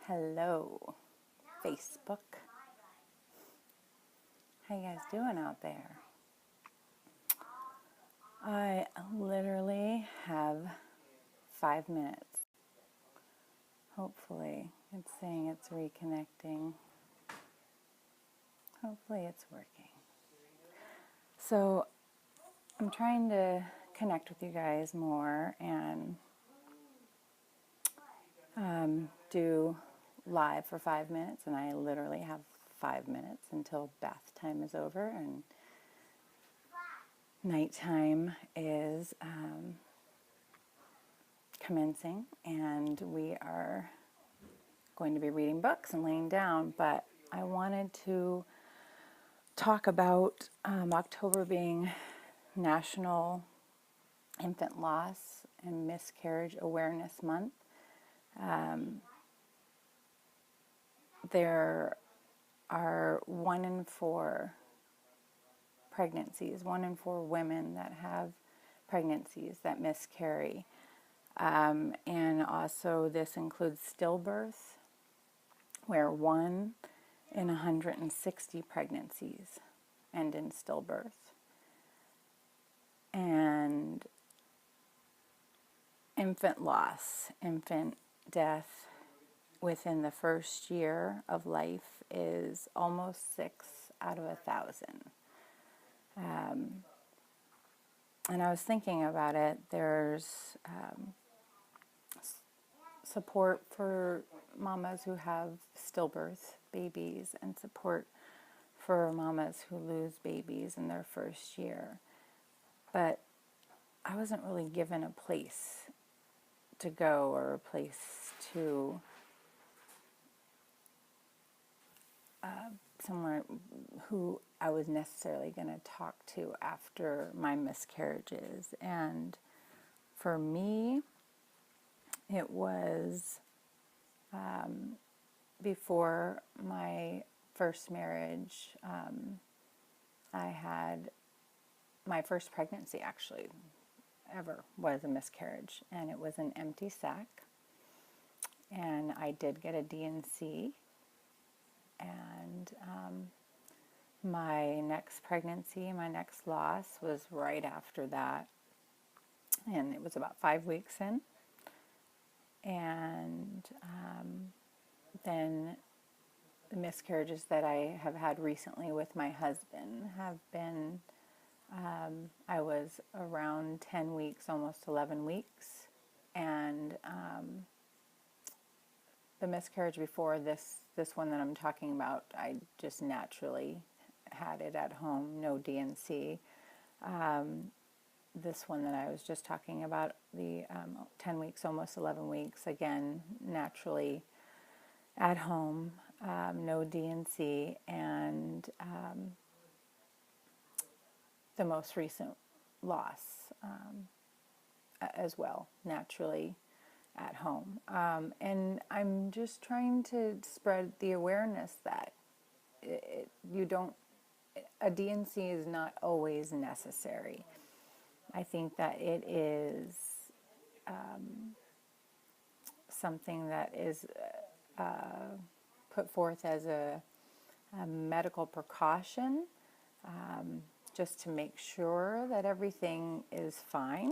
Hello, Facebook. How you guys doing out there? I literally have 5 minutes. Hopefully, it's saying it's reconnecting. Hopefully, it's working. So, I'm trying to connect with you guys more and do live for 5 minutes, and I literally have 5 minutes until bath time is over and nighttime is commencing, and we are going to be reading books and laying down. But I wanted to talk about October being National Infant Loss and Miscarriage Awareness Month. There are 1 in 4 pregnancies, 1 in 4 women that have pregnancies that miscarry. And also this includes stillbirth, where 1 in 160 pregnancies end in stillbirth. And infant loss, infant death within the first year of life is almost 6 out of 1,000. And I was thinking about it. There's support for mamas who have stillbirth babies and support for mamas who lose babies in their first year. But I wasn't really given a place to go or a place to somewhere who I was necessarily going to talk to after my miscarriages. And for me, it was before my first marriage. I had my first pregnancy, actually, ever was a miscarriage, and it was an empty sac. And I did get a D&C, and my next pregnancy, my next loss was right after that, and it was about 5 weeks in. And then the miscarriages that I have had recently with my husband have been, I was around 10 weeks, almost 11 weeks, and the miscarriage before this one that I'm talking about, I just naturally had it at home, no D&C. This one that I was just talking about, the 10 weeks, almost 11 weeks, again, naturally at home, no D&C, and the most recent loss as well, naturally at home. And I'm just trying to spread the awareness that a D&C is not always necessary. I think that it is something that is put forth as a medical precaution, just to make sure that everything is fine.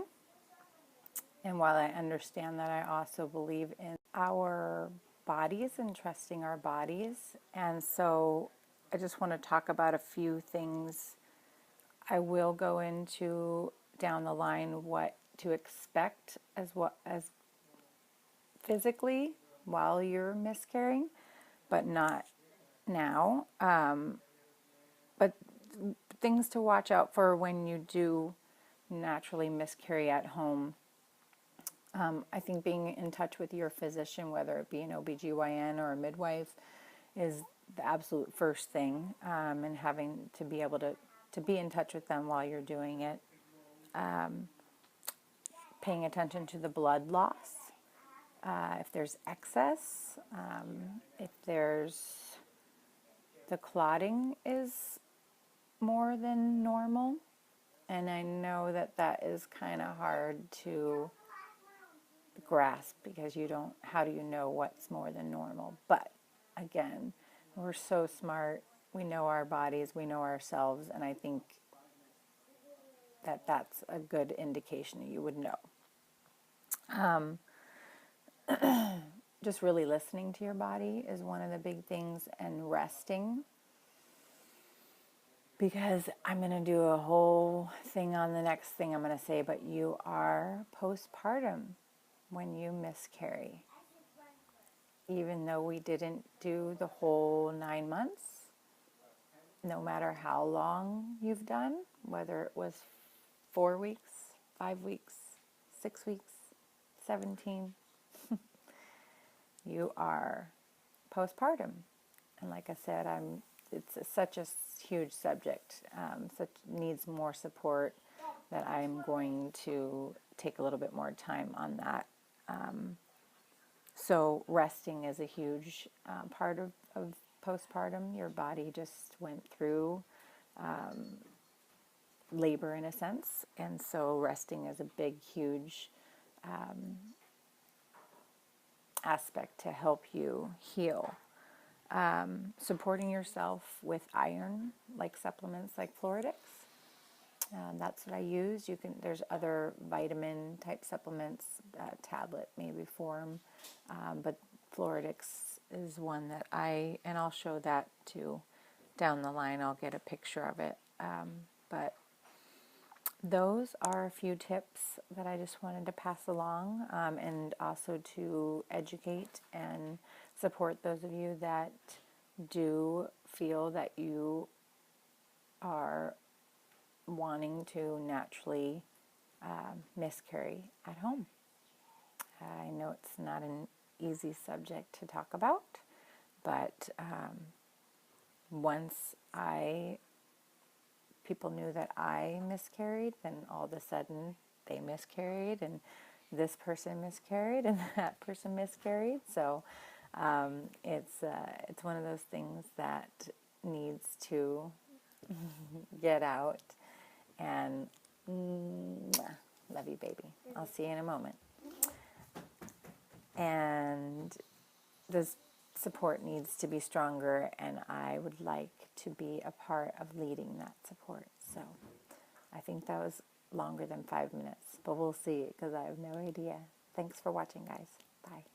And while I understand that, I also believe in our bodies and trusting our bodies. And so I just want to talk about a few things. I will go into down the line what to expect as physically while you're miscarrying, but not now. But things to watch out for when you do naturally miscarry at home. I think being in touch with your physician, whether it be an OBGYN or a midwife, is the absolute first thing, and having to be able to be in touch with them while you're doing it. Paying attention to the blood loss, if there's excess, if there's the clotting is more than normal. And I know that is kind of hard to grasp, because you don't, how do you know what's more than normal? But again, we're so smart. We know our bodies, we know ourselves, and I think that that's a good indication that you would know. Just really listening to your body is one of the big things, and resting. Because I'm going to do a whole thing on the next thing I'm going to say, but you are postpartum when you miscarry. Even though we didn't do the whole 9 months, no matter how long you've done, whether it was 4 weeks, 5 weeks, 6 weeks, 17, you are postpartum. And like I said, it's such a huge subject, such needs more support, that I'm going to take a little bit more time on that. So resting is a huge part of postpartum. Your body just went through labor in a sense, and so resting is a big, huge aspect to help you heal. Supporting yourself with iron, like supplements like Floridix. That's what I use. There's other vitamin type supplements, tablet maybe form, but Floridix is one that and I'll show that too down the line. I'll get a picture of it. But those are a few tips that I just wanted to pass along, and also to educate and support those of you that do feel that you are wanting to naturally miscarry at home. I know it's not an easy subject to talk about, but once people knew that I miscarried, then all of a sudden they miscarried, and this person miscarried, and that person miscarried. So it's one of those things that needs to get out. And love you, baby. I'll see you in a moment. And this support needs to be stronger, and I would like to be a part of leading that support. So I think that was longer than 5 minutes, but we'll see, because I have no idea. Thanks for watching, guys. Bye.